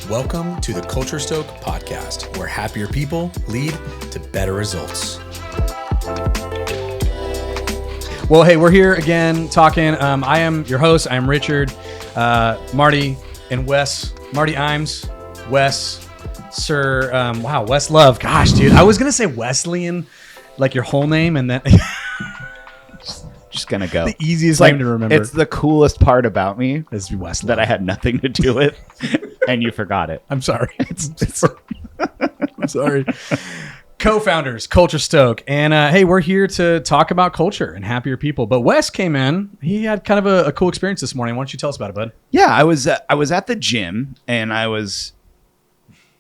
Welcome to the Culture Stoke podcast, where happier people lead to better results. Well, hey, we're here again talking. I am your host. I am Richard, Marty, and Wes. Marty Imes, Wes, Sir. Wes Love. Gosh, dude, I was gonna say Wesleyan, like your whole name, and then just gonna go. The easiest name to remember. It's the coolest part about me is Wes Love. That I had nothing to do with, and you forgot it. I'm sorry. I'm sorry. Co-founders, Culture Stoke. And hey, we're here to talk about culture and happier people. But Wes came in. He had kind of a cool experience this morning. Why don't you tell us about it, bud? Yeah, I was at the gym, and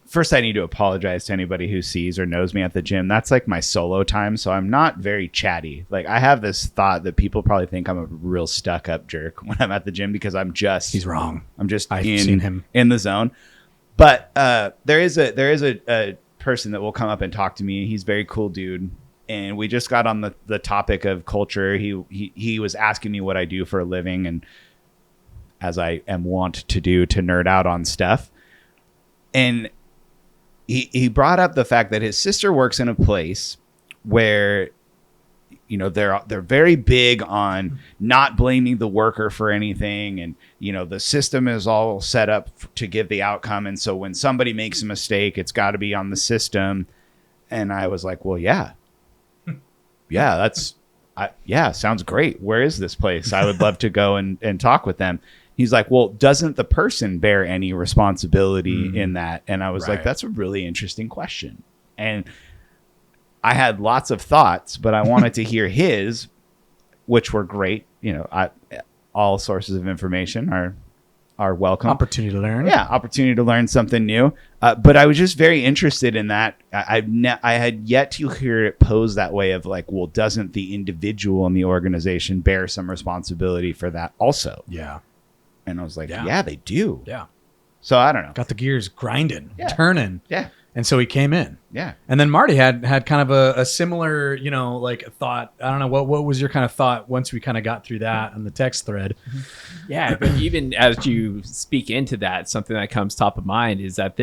first I need to apologize to anybody who sees or knows me at the gym. That's like my solo time, so I'm not very chatty. Like, I have this thought that people probably think I'm a real stuck-up jerk when I'm at the gym because He's wrong. I'm just I've seen him in the zone. But there is a person that will come up and talk to me. He's a very cool dude, and we just got on the topic of culture. He was asking me what I do for a living, and as I am wont to do, to nerd out on stuff. And he brought up the fact that his sister works in a place where, you know, they're very big on not blaming the worker for anything, and you know, the system is all set up to give the outcome, and so when somebody makes a mistake, it's got to be on the system. And I was like, well, yeah, sounds great. Where is this place? I would love to go and talk with them. He's like, well, doesn't the person bear any responsibility in that? And I was like, that's a really interesting question. And I had lots of thoughts, but I wanted to hear his, which were great. You know, all sources of information are welcome. Opportunity to learn. Yeah, opportunity to learn something new. But I was just very interested in that. I had yet to hear it posed that way of like, well, doesn't the individual in the organization bear some responsibility for that also? Yeah. And I was like, yeah, they do. Yeah. So I don't know. Got the gears grinding, turning. Yeah. And so he came in. Yeah. And then Marty had kind of a similar, you know, like thought. I don't know. What was your kind of thought once we kind of got through that on the text thread? Yeah. But even as you speak into that, something that comes top of mind is that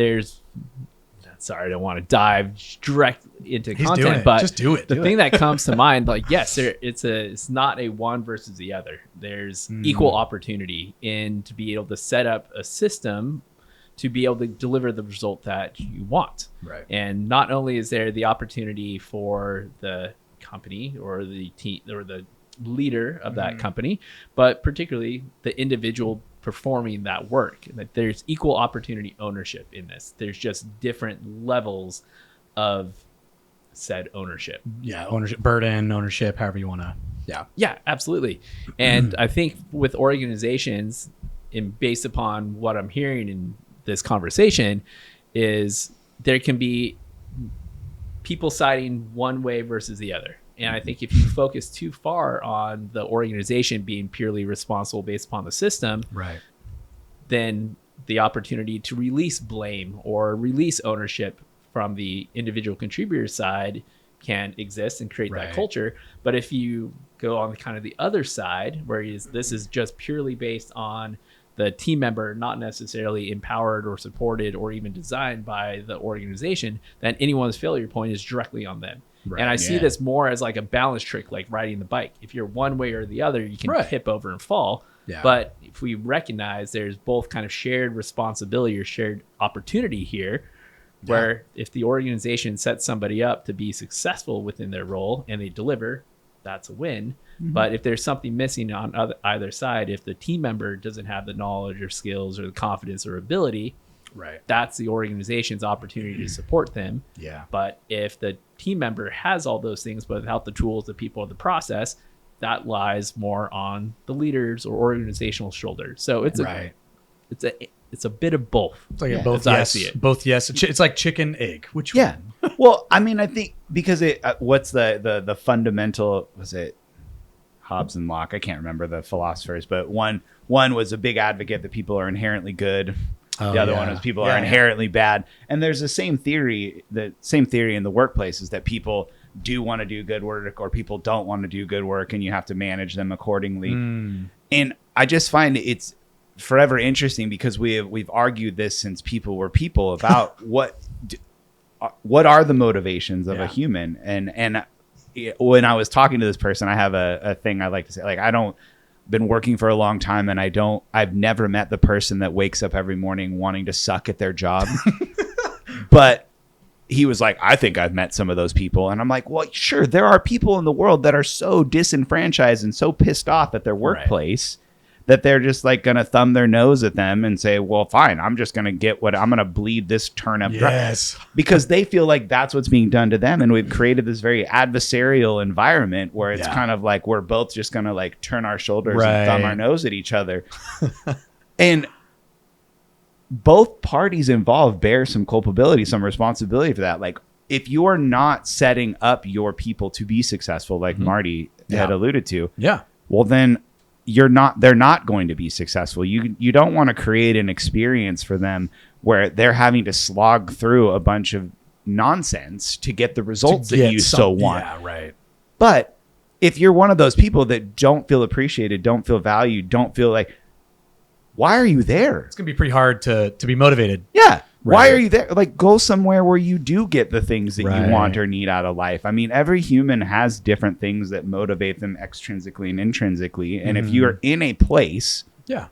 sorry, I don't want to dive direct into content, but just do it. The thing that comes to mind, like, yes, it's not a one versus the other. There's equal opportunity to be able to set up a system to be able to deliver the result that you want. Right. And not only is there the opportunity for the company or the team or the leader of that company, but particularly the individual performing that work. That there's equal opportunity ownership in this. There's just different levels of said ownership. Yeah, ownership, burden, ownership, however you want to. Yeah, absolutely. And I think with organizations, and based upon what I'm hearing in this conversation, is there can be people siding one way versus the other. And I think if you focus too far on the organization being purely responsible based upon the system, right, then the opportunity to release blame or release ownership from the individual contributor side can exist and create that culture. But if you go on kind of the other side, where this is just purely based on the team member, not necessarily empowered or supported or even designed by the organization, then anyone's failure point is directly on them. Right. And I see this more as like a balance trick, like riding the bike. If you're one way or the other, you can tip over and fall. Yeah. But if we recognize there's both kind of shared responsibility or shared opportunity here, where if the organization sets somebody up to be successful within their role and they deliver, that's a win. But if there's something missing on either side, if the team member doesn't have the knowledge or skills or the confidence or ability, that's the organization's opportunity to support them. Yeah. But if the team member has all those things, but without the tools, the people, the process, that lies more on the leaders or organizational shoulders. So it's a bit of both. It's like both yes. I see it. Both yes. It's like chicken, egg. Which one? Well, I mean, I think because what's the fundamental, was it Hobbes and Locke? I can't remember the philosophers, but one was a big advocate that people are inherently good. The other one was people are inherently bad. And there's the same theory in the workplace, is that people do want to do good work or people don't want to do good work, and you have to manage them accordingly. And I just find forever interesting because we've argued this since people were people about what are the motivations of a human. And when I was talking to this person, I have a thing I like to say, like, been working for a long time, and I've never met the person that wakes up every morning wanting to suck at their job. But he was like, I think I've met some of those people. And I'm like, well, sure, there are people in the world that are so disenfranchised and so pissed off at their workplace that they're just like going to thumb their nose at them and say, well, fine, I'm just going to get I'm going to bleed this turnip dry. Because they feel like that's what's being done to them. And we've created this very adversarial environment where it's kind of like we're both just going to like turn our shoulders and thumb our nose at each other. And both parties involved bear some culpability, some responsibility for that. Like, if you are not setting up your people to be successful, like Marty had alluded to, well, then they're not going to be successful. You don't want to create an experience for them where they're having to slog through a bunch of nonsense to get the results that you so want. Yeah, right. But if you're one of those people that don't feel appreciated, don't feel valued, don't feel like, why are you there? It's going to be pretty hard to be motivated. Yeah. Why are you there? Like, go somewhere where you do get the things that you want or need out of life. I mean, every human has different things that motivate them extrinsically and intrinsically. And if you're in a place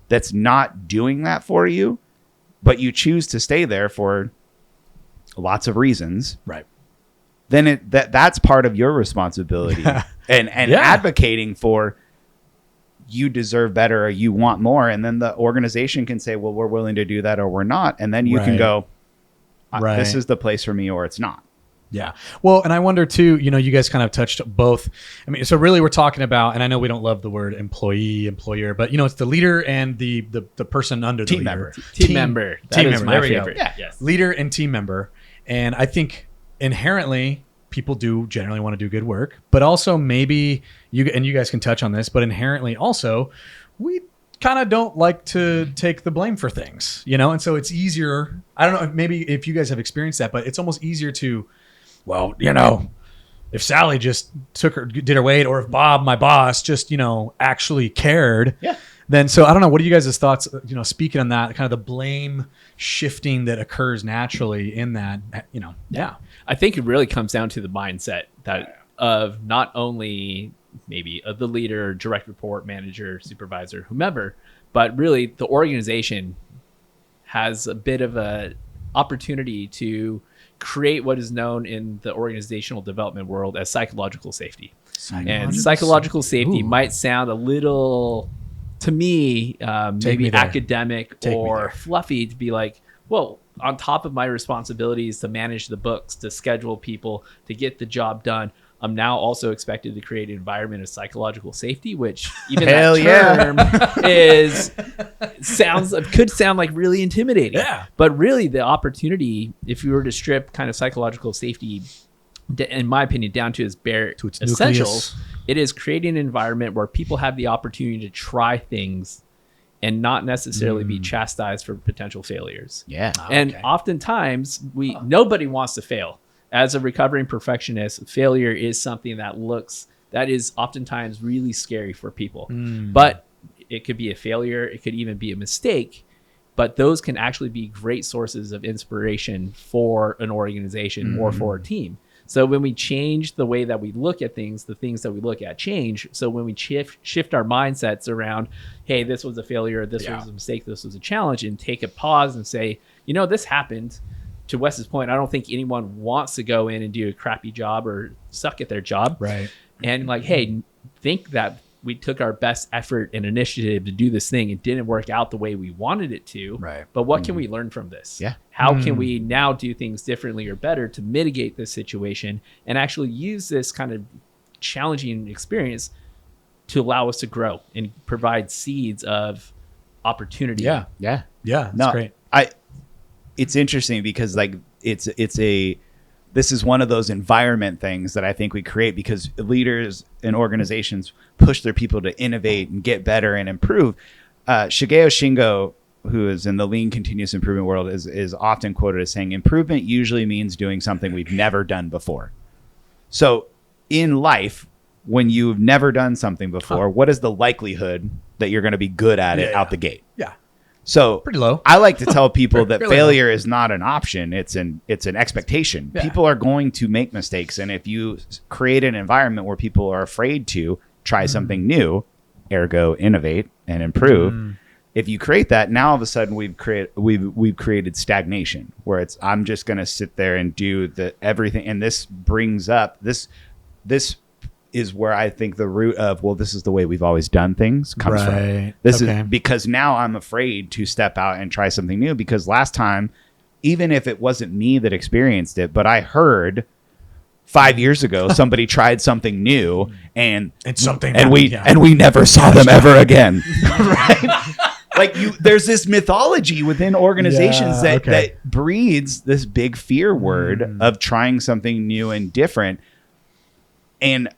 that's not doing that for you, but you choose to stay there for lots of reasons, then that's part of your responsibility. and advocating for, you deserve better or you want more, and then the organization can say, well, we're willing to do that or we're not, and then you can go, this is the place for me or it's not. Well, and I wonder too, you guys kind of touched both. I mean, so really we're talking about, and I know we don't love the word employee, employer, but it's the leader and the person under the leader. Team member. That is my favorite. Yes. Leader and team member. And I think inherently people do generally want to do good work, but also maybe you guys can touch on this, but inherently also we kind of don't like to take the blame for things, and so it's easier. I don't know, maybe if you guys have experienced that, but it's almost easier to, well, if Sally just did her weight, or if Bob, my boss, just actually cared, then so I don't know, what are you guys' thoughts, speaking on that, kind of the blame shifting that occurs naturally in that, I think it really comes down to the mindset of not only maybe the leader, direct report, manager, supervisor, whomever, but really the organization has a bit of a opportunity to create what is known in the organizational development world as psychological safety. Psychological safety might sound a little, to me, maybe academic or fluffy, to be like, well, on top of my responsibilities to manage the books, to schedule people, to get the job done, I'm now also expected to create an environment of psychological safety, which even that term could sound like really intimidating. Yeah. But really the opportunity, if you were to strip kind of psychological safety, in my opinion, down to its bare essentials, it is creating an environment where people have the opportunity to try things and not necessarily be chastised for potential failures. Yeah. And oftentimes nobody wants to fail. As a recovering perfectionist, failure is something that is oftentimes really scary for people. But it could be a failure. It could even be a mistake. But those can actually be great sources of inspiration for an organization or for a team. So when we change the way that we look at things, the things that we look at change. So when we shift our mindsets around, hey, this was a failure, this was a mistake, this was a challenge, and take a pause and say, this happened. To Wes's point, I don't think anyone wants to go in and do a crappy job or suck at their job. Right. And like, hey, think that we took our best effort and initiative to do this thing. It didn't work out the way we wanted it to. Right. But what can we learn from this? Yeah. How can we now do things differently or better to mitigate this situation and actually use this kind of challenging experience to allow us to grow and provide seeds of opportunity? Yeah. Yeah. Yeah. That's great. It's interesting because like this is one of those environment things that I think we create because leaders and organizations push their people to innovate and get better and improve. Shigeo Shingo, who is in the lean continuous improvement world, is often quoted as saying, improvement usually means doing something we've never done before. So in life, when you've never done something before, what is the likelihood that you're going to be good at it out the gate? Yeah. So Pretty low. I like to tell people that Fairly failure is not an option. It's an expectation. Yeah. People are going to make mistakes. And if you create an environment where people are afraid to try something new, ergo innovate and improve, if you create that, now all of a sudden we've created stagnation where I'm just going to sit there and do everything. And this brings up this is where I think the root of, well, this is the way we've always done things comes from. This is because now I'm afraid to step out and try something new, because last time, even if it wasn't me that experienced it, but I heard 5 years ago somebody tried something new and we never saw them ever again. Right? Like there's this mythology within organizations that breeds this big fear word of trying something new and different. And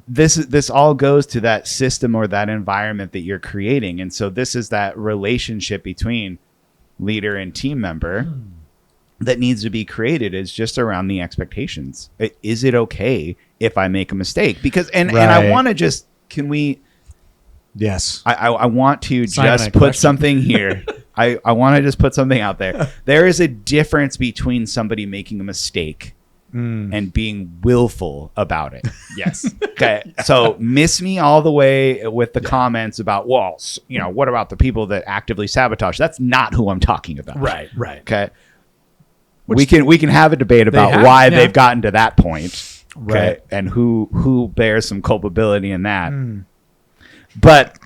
this all goes to that system or that environment that you're creating. And so this is that relationship between leader and team member that needs to be created, is just around the expectations. Is it okay if I make a mistake? Because, and I want to just, can we, yes, I want to just put something here. I want to just put something out there. There is a difference between somebody making a mistake and being willful about it. Yes. Okay. So miss me all the way with the comments about, well, what about the people that actively sabotage? That's not who I'm talking about. Right. Okay. We can have a debate about why they've gotten to that point. Okay. Right. And who bears some culpability in that. But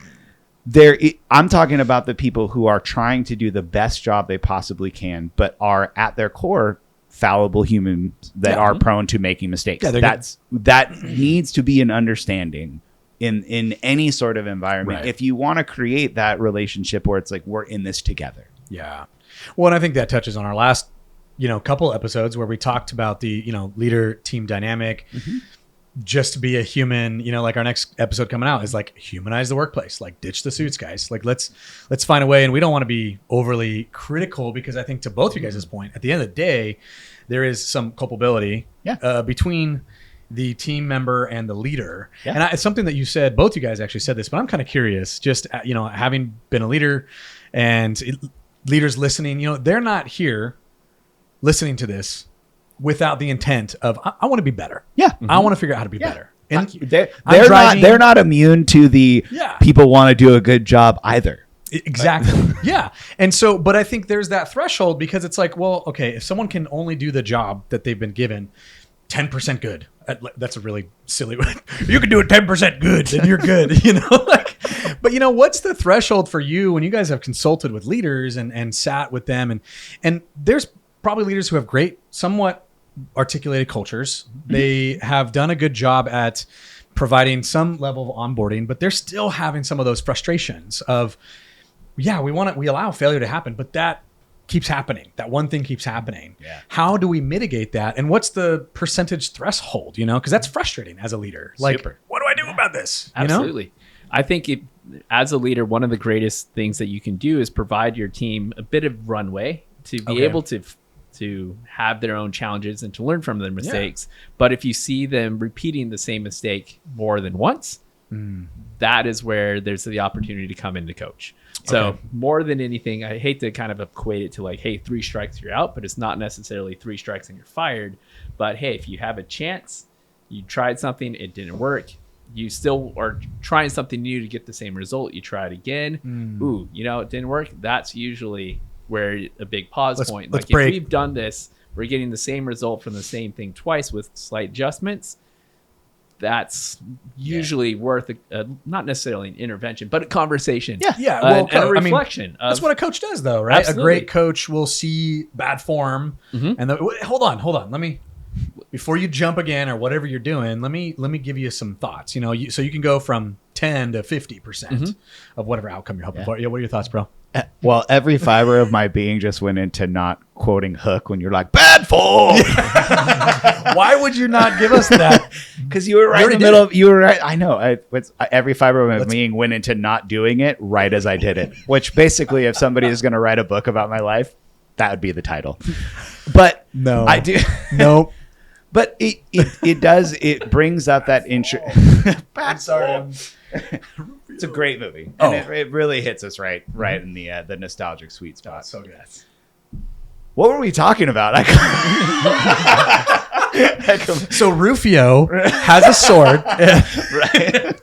I'm talking about the people who are trying to do the best job they possibly can, but are at their core fallible humans that are prone to making mistakes. That needs to be an understanding in any sort of environment. Right. If you want to create that relationship where it's like, we're in this together. Yeah. Well, and I think that touches on our last, couple episodes where we talked about the, leader team dynamic. Just to be a human, like our next episode coming out is like humanize the workplace, like ditch the suits, guys. Like let's find a way. And we don't want to be overly critical, because I think to both you guys' point, at the end of the day, there is some culpability between the team member and the leader. Yeah. And it's something that you said, both you guys actually said this, but I'm kind of curious, just, having been a leader and leaders listening, they're not here listening to this without the intent of, I want to be better. Yeah. I want to figure out how to be better. And they're not immune to the people want to do a good job either. Exactly. Yeah. And so, but I think there's that threshold, because it's like, well, okay, if someone can only do the job that they've been given 10% good, that's a really silly one. You can do it 10% good, then you're good, but what's the threshold for you when you guys have consulted with leaders and sat with them, and there's probably leaders who have great, somewhat articulated cultures. They have done a good job at providing some level of onboarding, but they're still having some of those frustrations of, we allow failure to happen, but that keeps happening. That one thing keeps happening. Yeah. How do we mitigate that? And what's the percentage threshold, because that's frustrating as a leader. Like, Super. What do I do about this? Absolutely. I think as a leader, one of the greatest things that you can do is provide your team a bit of runway to be able to have their own challenges and to learn from their mistakes. But if you see them repeating the same mistake more than once, that is where there's the opportunity to come in to coach. So more than anything, I hate to kind of equate it to like, hey, 3 strikes, you're out, but it's not necessarily 3 strikes and you're fired. But hey, if you have a chance, you tried something, it didn't work, you still are trying something new to get the same result, you try it again. Ooh, it didn't work. That's usually where a big pause point. Like, if we've done this, we're getting the same result from the same thing twice with slight adjustments. That's usually worth not necessarily an intervention, but a conversation. Well, and a reflection. That's what a coach does, though, right? Absolutely. A great coach will see bad form, and hold on. Let me, before you jump again or whatever you're doing, let me give you some thoughts. So you can go from 10 to 50% of whatever outcome you're hoping for. Yeah, what are your thoughts, bro? Well, every fiber of my being just went into not quoting Hook when you're like, bad form. Why would you not give us that? Because you were right in the middle of, you were right. I know. Every fiber of my being went into not doing it right as I did it, which basically, if somebody is going to write a book about my life, that would be the title. But no, I do. Nope. But it brings up that I'm sorry. It's a great movie. Oh. And it really hits us right in the nostalgic sweet spot. So good. What were we talking about? So Rufio has a sword. Right.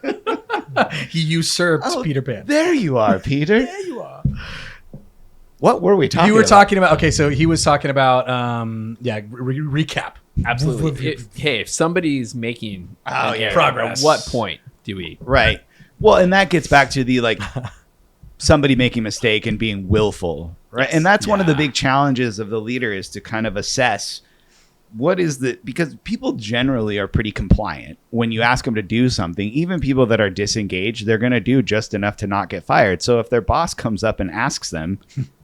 He usurps Peter Pan. There you are, Peter. There you are. What were we talking about? You were talking about, okay, so he was talking about, recap. Absolutely. If somebody's making progress, at what point do we? Right. Well, and that gets back to the somebody making a mistake and being willful, right? And that's one of the big challenges of the leader is to kind of assess because people generally are pretty compliant. When you ask them to do something, even people that are disengaged, they're going to do just enough to not get fired. So if their boss comes up and asks them,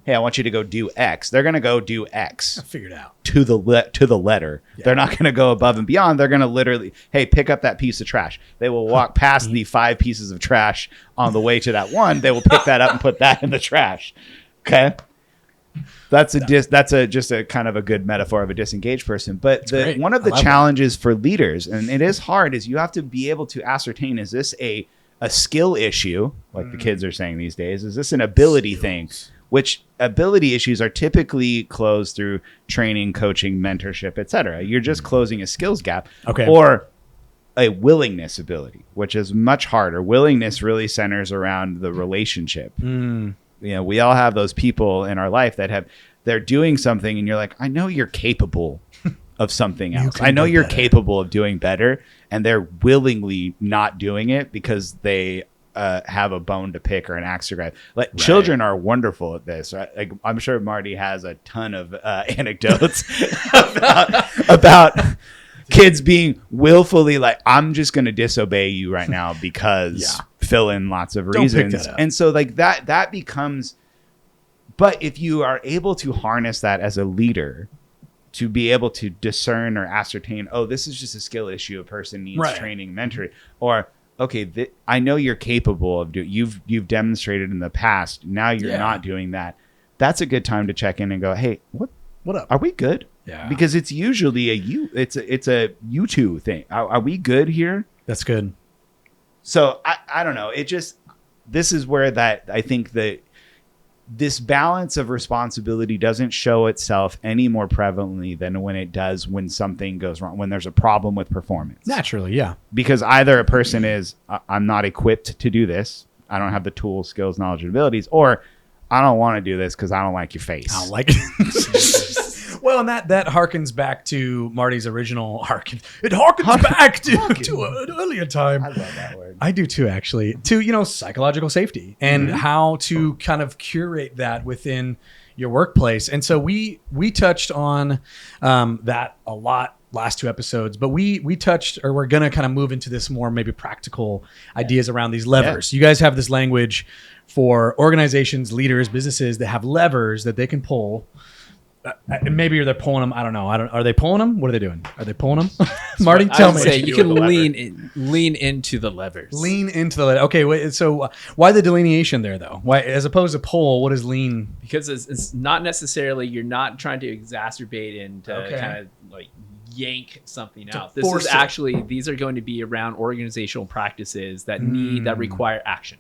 hey, I want you to go do X, they're going to go do X. Figured out. To the letter. Yeah. They're not going to go above and beyond. They're going to literally, hey, pick up that piece of trash. They will walk past the 5 pieces of trash on the way to that one. They will pick that up and put that in the trash. Okay. That's just a kind of a good metaphor of a disengaged person. But one of the challenges for leaders, and it is hard, is you have to be able to ascertain, is this a skill issue, like the kids are saying these days? Is this an ability thing? Which ability issues are typically closed through training, coaching, mentorship, etc. You're just closing a skills gap. Okay. Or a willingness ability, which is much harder. Willingness really centers around the relationship. We all have those people in our life that they're doing something and you're like, I know you're capable of something else. I know you're capable of doing better, and they're willingly not doing it because they have a bone to pick or an axe to grind. Children are wonderful at this. Right? I'm sure Marty has a ton of anecdotes about kids being willfully I'm just going to disobey you right now because fill in lots of reasons. And so that becomes, but if you are able to harness that as a leader to be able to discern or ascertain, oh, this is just a skill issue. A person needs training, mentoring, or, okay, I know you're capable of doing, you've demonstrated in the past. Now you're not doing that. That's a good time to check in and go, hey, what up? Are we good? Yeah. Because it's usually it's a you two thing. Are we good here? That's good. So I don't know. This is where I think that this balance of responsibility doesn't show itself any more prevalently than when it does when something goes wrong, when there's a problem with performance. Naturally, yeah. Because either a person is, I'm not equipped to do this. I don't have the tools, skills, knowledge, and abilities, or I don't want to do this because I don't like your face. I don't like it. Well, and that harkens back to Marty's original harken. It harkens back to an earlier time. I love that word. I do too, actually. To psychological safety and how to kind of curate that within your workplace. And so we touched on that a lot last 2 episodes, but we touched, or we're gonna kind of move into this more maybe practical ideas around these levers. You guys have this language for organizations, leaders, businesses that have levers that they can pull. Maybe they're pulling them. I don't know. Are they pulling them? What are they doing? Are they pulling them? Marty, tell me. Say you can lean into the levers. Lean into the lever. Okay. Wait, so why the delineation there, though? Why, as opposed to pull, what is lean? Because it's not necessarily, you're not trying to exacerbate and kind of yank something out. This is actually, these are going to be around organizational practices that require action.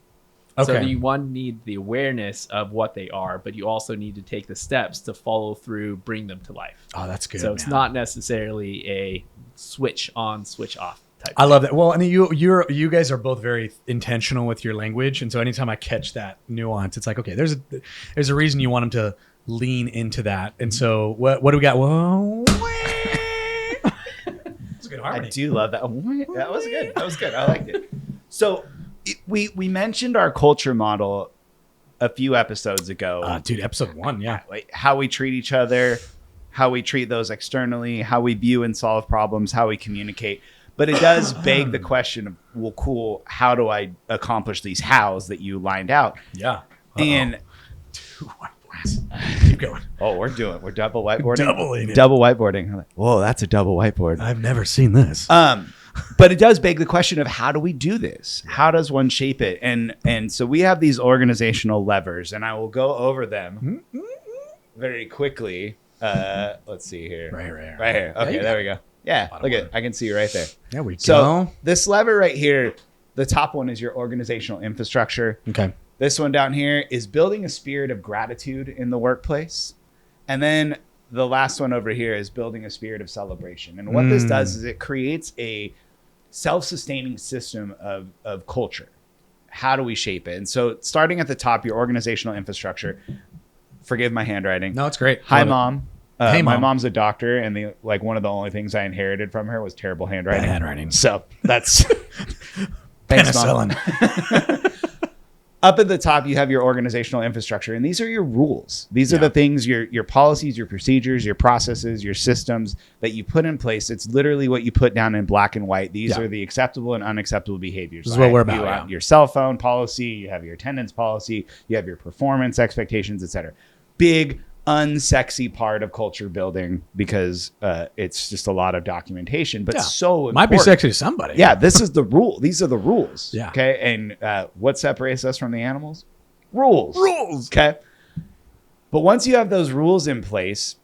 Okay. So you need the awareness of what they are, but you also need to take the steps to follow through, bring them to life. Oh, that's good. So it's not necessarily a switch on, switch off type. I love that. Well, and you guys are both very intentional with your language, and so anytime I catch that nuance, it's like, okay, there's a reason you want them to lean into that. And so what do we got? Whoa. That's a good harmony. I do love that. That was good. That was good. I liked it. So we mentioned our culture model a few episodes ago. Dude, episode 1, yeah. How we treat each other, how we treat those externally, how we view and solve problems, how we communicate. But it does beg the question of, well, cool, how do I accomplish these hows that you lined out? Yeah. And 2 whiteboards. Keep going. Oh, we're double whiteboarding. Doubling it. Double whiteboarding. I'm like, whoa, that's a double whiteboard. I've never seen this. But it does beg the question of, how do we do this? How does one shape it? And so we have these organizational levers, and I will go over them very quickly. Let's see here. Right here. Okay, there we go. Yeah, look at, I can see you right there. There we go. So this lever right here, The top one is your organizational infrastructure. Okay. This one down here is building a spirit of gratitude in the workplace. And then the last one over here is building a spirit of celebration. And what this does is it creates a self-sustaining system of culture. How do we shape it? And so starting at the top, your organizational infrastructure, forgive my handwriting. No, it's great. Hi, Love it. Mom. Hey, my Mom. mom's a doctor, and one of the only things I inherited from her was terrible handwriting. Bad handwriting. So that's thanks, Mom. Penicillin. Up at the top, you have your organizational infrastructure, and these are your rules. These are the things, your policies, your procedures, your processes, your systems that you put in place. It's literally what you put down in black and white. These are the acceptable and unacceptable behaviors. This is what we're about. You Yeah. have your cell phone policy, you have your attendance policy, you have your performance expectations, etc. Big, unsexy part of culture building because it's just a lot of documentation, but so might be important. sexy to somebody. Yeah, this is the rule. These are the rules. Yeah. Okay. And what separates us from the animals? Rules. Rules. Okay. But once you have those rules in place,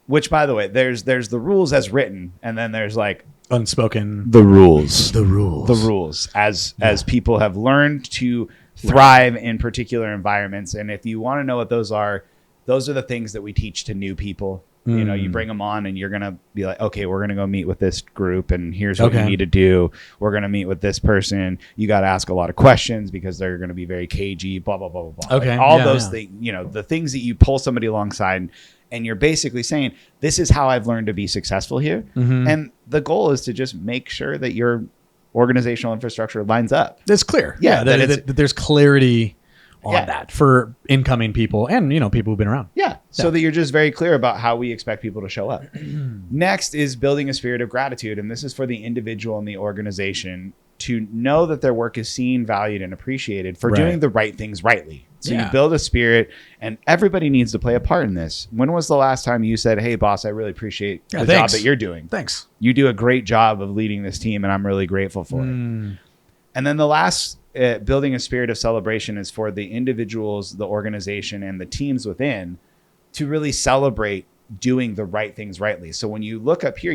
which by the way, there's the rules as written, and then there's like Unspoken. the rules. The rules. The rules as people have learned to thrive in particular environments. And if you want to know what those are the things that we teach to new people. You know, you bring them on and you're going to be like, okay, we're going to go meet with this group and here's what you need to do. We're going to meet with this person. You got to ask a lot of questions because they're going to be very cagey, blah, blah, blah, blah, blah. Okay. Like all those things, you know, the things that you pull somebody alongside and you're basically saying, this is how I've learned to be successful here. And the goal is to just make sure that your organizational infrastructure lines up. It's clear. Yeah, That there's clarity on Yeah. that for incoming people and, you know, people who've been around. Yeah. So that you're just very clear about how we expect people to show up. Next is building a spirit of gratitude. And this is for the individual and the organization to know that their work is seen, valued, and appreciated for doing the right things rightly. So you build a spirit and everybody needs to play a part in this. When was the last time you said, hey, boss, I really appreciate the job that you're doing. Thanks. You do a great job of leading this team and I'm really grateful for it. And then the last building a spirit of celebration is for the individuals, the organization, and the teams within to really celebrate doing the right things rightly. So when you look up here,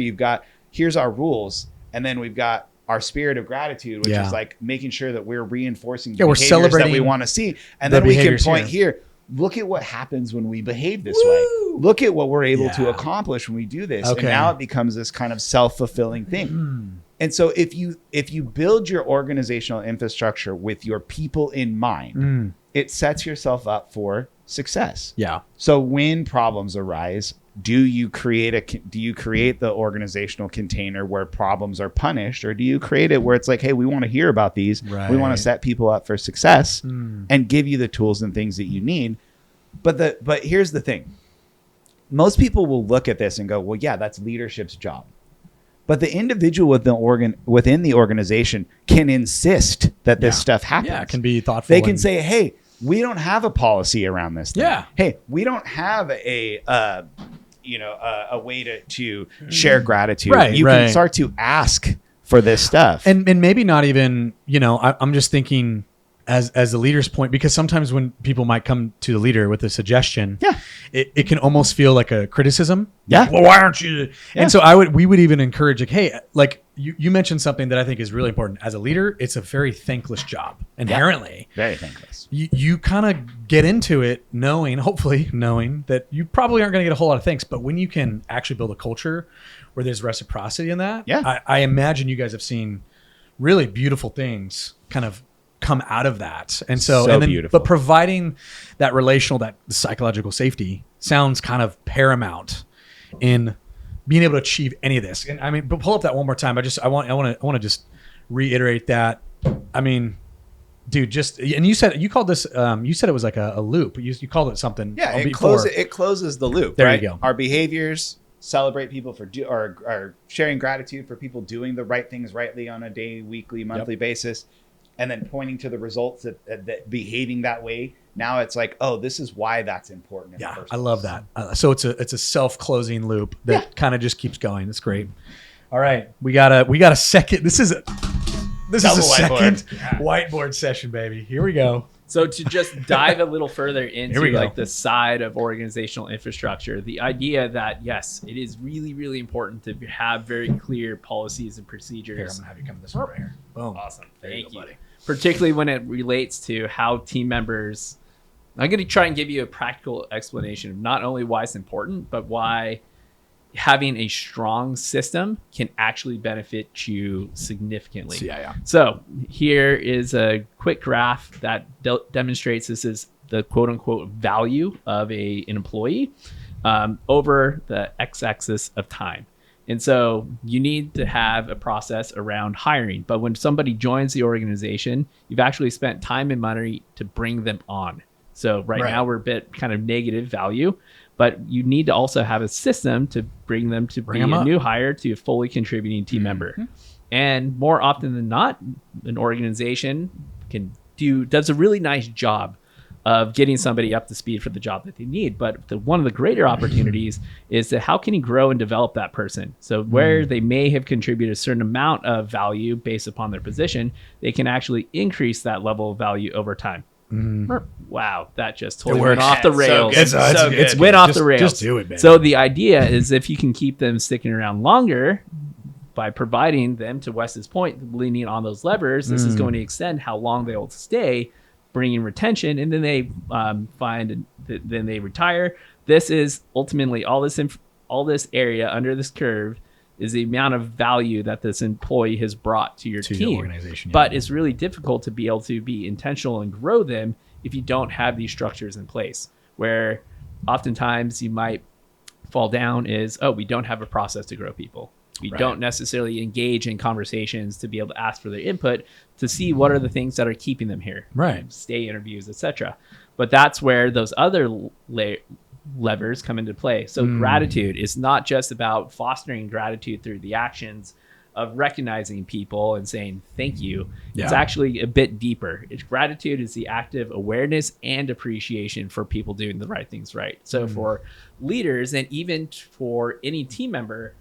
here's our rules, and then we've got our spirit of gratitude, which is like making sure that we're reinforcing the we're behaviors celebrating that we want to see. And the then we can behaviors point here. Look at what happens when we behave this way. Look at what we're able to accomplish when we do this. Okay. And now it becomes this kind of self-fulfilling thing. And so if you build your organizational infrastructure with your people in mind, it sets yourself up for success. Yeah. So when problems arise, do you create the organizational container where problems are punished, or do you create it where it's like, hey, we want to hear about these. Right. We want to set people up for success and give you the tools and things that you need. But here's the thing. Most people will look at this and go, well, yeah, that's leadership's job. But the individual within the organization can insist that this stuff happens. Yeah, it can be thoughtful. They can say, hey, we don't have a policy around this thing. Yeah. Hey, we don't have a way to share gratitude. Right, you right. can start to ask for this stuff. and maybe not even, you know, I'm just thinking as the leader's point, because sometimes when people might come to the leader with a suggestion, it can almost feel like a criticism. Yeah. Well, why aren't you? And so we would even encourage, like, hey, like you mentioned something that I think is really important. As a leader, it's a very thankless job inherently. Very thankless. You kind of get into it hopefully knowing that you probably aren't going to get a whole lot of thanks, but when you can actually build a culture where there's reciprocity in that, I imagine you guys have seen really beautiful things kind of come out of that. And so beautiful. But providing that relational, that psychological safety sounds kind of paramount in being able to achieve any of this. And I mean, but pull up that one more time. I want to just reiterate that. I mean, dude, and you said you said it was like a loop. You called it something. Yeah, it closes the loop. There right? you go. Our behaviors celebrate people for are sharing gratitude for people doing the right things rightly on a daily, weekly, monthly basis, and then pointing to the results that behaving that way. Now it's like, oh, this is why that's important. In the first I love place. that. So it's a self-closing loop that kind of just keeps going. That's great. All right, we got a second. This is a second whiteboard session, baby. Here we go. So to just dive a little further into we go. like the side of organizational infrastructure, the idea that yes, it is really, really important to have very clear policies and procedures. Here, I'm gonna have you come this way right here. Boom. Awesome. There you Thank go, you. buddy. Particularly when it relates to how team members. I'm going to try and give you a practical explanation of not only why it's important, but why having a strong system can actually benefit you significantly. Yeah. So here is a quick graph that demonstrates this is the quote unquote value of an employee over the x-axis of time. And so you need to have a process around hiring. But when somebody joins the organization, you've actually spent time and money to bring them on. So right now we're a bit kind of negative value, but you need to also have a system to bring them to be a new hire to a fully contributing team member. And more often than not, an organization does a really nice job of getting somebody up to speed for the job that they need. But one of the greater opportunities is to how can you grow and develop that person? So where they may have contributed a certain amount of value based upon their position, they can actually increase that level of value over time. Wow, that just totally went off the rails. It's went off the rails. Just do it, man. So the idea is if you can keep them sticking around longer by providing them, to Wes's point, leaning on those levers, this is going to extend how long they will stay, bringing retention, and then they then they retire. This is ultimately all this area under this curve is the amount of value that this employee has brought to your team. Your organization. But it's really difficult to be able to be intentional and grow them if you don't have these structures in place, where oftentimes you might fall down is, we don't have a process to grow people. We don't necessarily engage in conversations to be able to ask for their input to see what are the things that are keeping them here. Right. Stay interviews, etc. But that's where those other levers come into play. So gratitude is not just about fostering gratitude through the actions of recognizing people and saying thank you. It's actually a bit deeper. Gratitude is the active awareness and appreciation for people doing the right things right. So for leaders and even for any team member,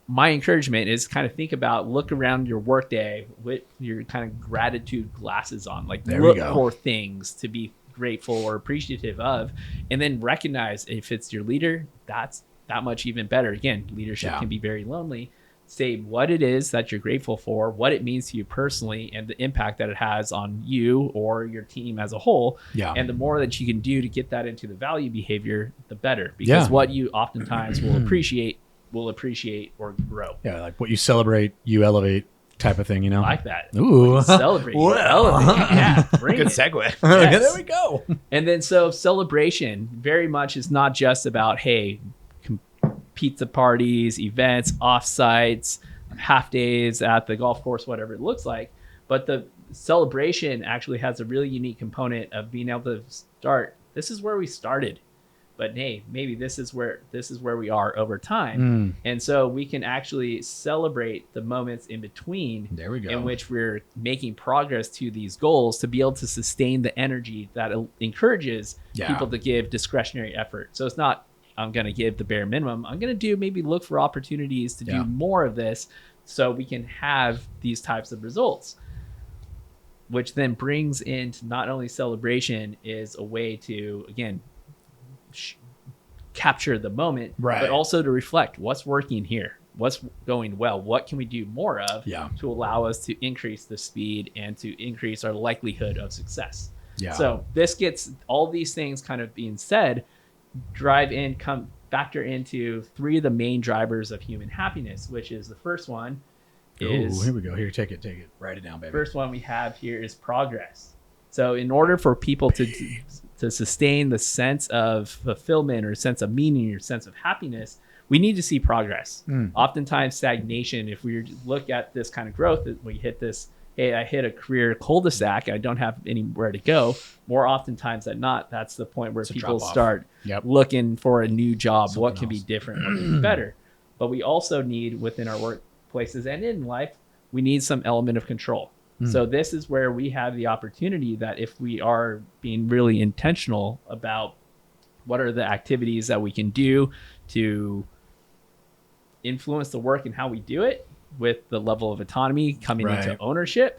my encouragement is kind of look around your workday with your kind of gratitude glasses on, look for things to be grateful or appreciative of, and then recognize if it's your leader, that's that much even better. Again, leadership can be very lonely. Say what it is that you're grateful for, what it means to you personally, and the impact that it has on you or your team as a whole. And the more that you can do to get that into the value behavior, the better, because what you oftentimes will appreciate or grow. Like what you celebrate, you elevate type of thing, you know? I like that. Ooh. Celebrate. Elevate. Yeah. Good segue. Yes. There we go. And then so celebration very much is not just about, pizza parties, events, offsites, half days at the golf course, whatever it looks like. But the celebration actually has a really unique component of being able to start. This is where we started. But hey, maybe this is where we are over time. And so we can actually celebrate the moments in between in which we're making progress to these goals to be able to sustain the energy that encourages people to give discretionary effort. So it's not, I'm going to give the bare minimum. I'm going to maybe look for opportunities to do more of this so we can have these types of results, which then brings into not only celebration is a way to, again, capture the moment, but also to reflect what's working here, what's going well, what can we do more of to allow us to increase the speed and to increase our likelihood of success. So this gets all these things kind of being said, factor into three of the main drivers of human happiness, which is the first one is, here we go. Here, take it. Write it down, baby. First one we have here is progress. So in order for people to sustain the sense of fulfillment or sense of meaning or sense of happiness, we need to see progress. Oftentimes stagnation, if we look at this kind of growth, we hit this, I hit a career cul-de-sac, I don't have anywhere to go. More oftentimes than not, that's the point where people start looking for a new job. What can be different? What can be better? But we also need, within our workplaces and in life, we need some element of control. So this is where we have the opportunity that if we are being really intentional about what are the activities that we can do to influence the work and how we do it with the level of autonomy coming into ownership,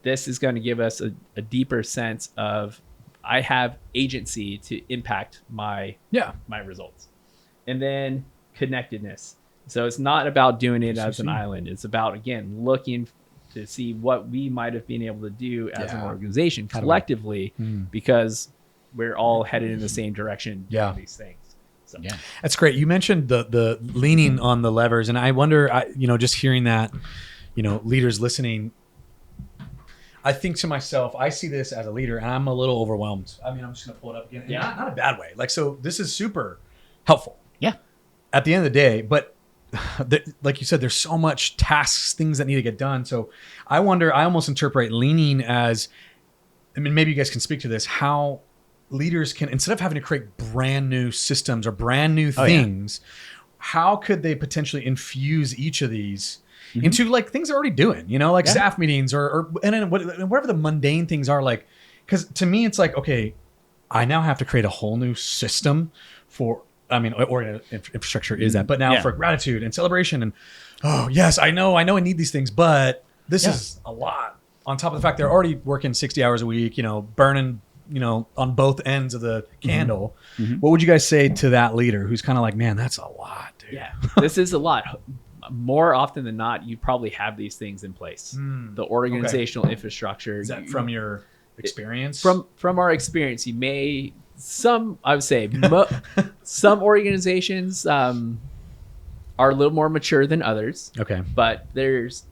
this is going to give us a deeper sense of I have agency to impact my results. And then connectedness. So it's not about doing it as an island. It's about, again, looking to see what we might have been able to do as an Yeah. organization How do we- collectively, because we're all headed in the same direction doing Yeah. these things. So Yeah. That's great. You mentioned the leaning on the levers, and I wonder, just hearing that, leaders listening, I think to myself, I see this as a leader, and I'm a little overwhelmed. I mean, I'm just gonna pull it up again. Yeah. Not a bad way. Like, so this is super helpful. Yeah. At the end of the day, but like you said, there's so much tasks, things that need to get done. So I wonder, I almost interpret leaning as, I mean, maybe you guys can speak to this, how leaders can, instead of having to create brand new systems or brand new things, how could they potentially infuse each of these into like things they're already doing, like staff meetings or and then whatever the mundane things are, like, because to me, it's like, okay, I now have to create a whole new system for, I mean, infrastructure is that, but now for gratitude and celebration and, oh yes, I know I need these things, but this is a lot on top of the fact they're already working 60 hours a week, burning, on both ends of the candle. What would you guys say to that leader who's kind of like, man, that's a lot, dude? yeah, this is a lot. More often than not, you probably have these things in place. The organizational infrastructure. Is that from your experience? From our experience, you may I would say some organizations are a little more mature than others. Okay. But there's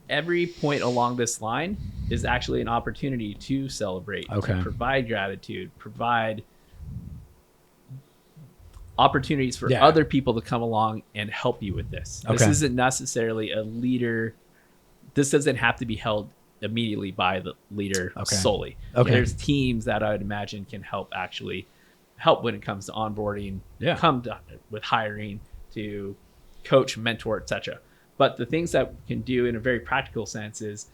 every point along this line is actually an opportunity to celebrate, to provide gratitude, provide opportunities for other people to come along and help you with this. This isn't necessarily a leader. This doesn't have to be held immediately by the leader solely. There's teams that I would imagine can help when it comes to onboarding, with hiring, to coach, mentor, etc. But the things that we can do in a very practical sense is,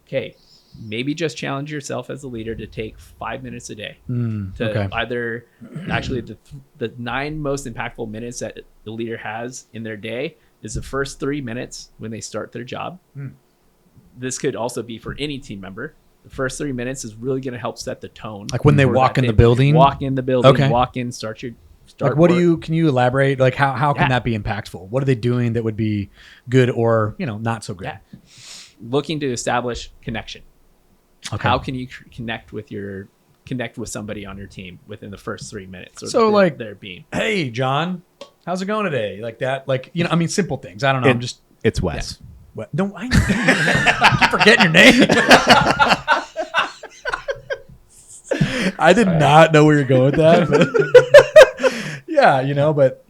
okay, maybe just challenge yourself as a leader to take 5 minutes a day to either actually the 9 most impactful minutes that the leader has in their day is the first 3 minutes when they start their job. This could also be for any team member. The first 3 minutes is really going to help set the tone. Like when they walk in the building? Walk in the building, walk in, start like what work. Can you elaborate? Like how can that be impactful? What are they doing that would be good or, not so good? Yeah. Looking to establish connection. How can you connect with somebody on your team within the first 3 minutes? Or so like their being, hey, John, how's it going today? Like that, like, I mean, simple things. I don't know. It's Wes. Yeah. What? No, I keep forgetting your name. I did not know where you're going with that. But yeah, but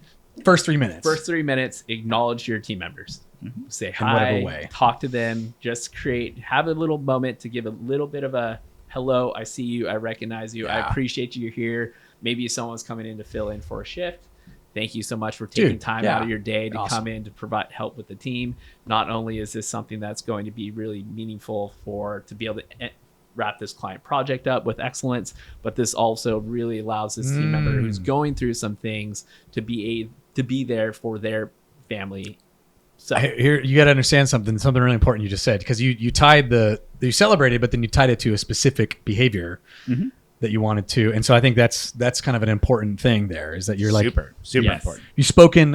first 3 minutes. First 3 minutes, acknowledge your team members. Say in hi, whatever way. Talk to them, just have a little moment to give a little bit of a hello, I see you, I recognize you, I appreciate you here. Maybe someone's coming in to fill in for a shift. Thank you so much for taking time out of your day to come in to provide help with the team. Not only is this something that's going to be really meaningful to be able to wrap this client project up with excellence, but this also really allows this team member who's going through some things to be there for their family. So here you got to understand something really important you just said, because you tied you celebrated, but then you tied it to a specific behavior that you wanted to, and so I think that's kind of an important thing there, is that you're like super important.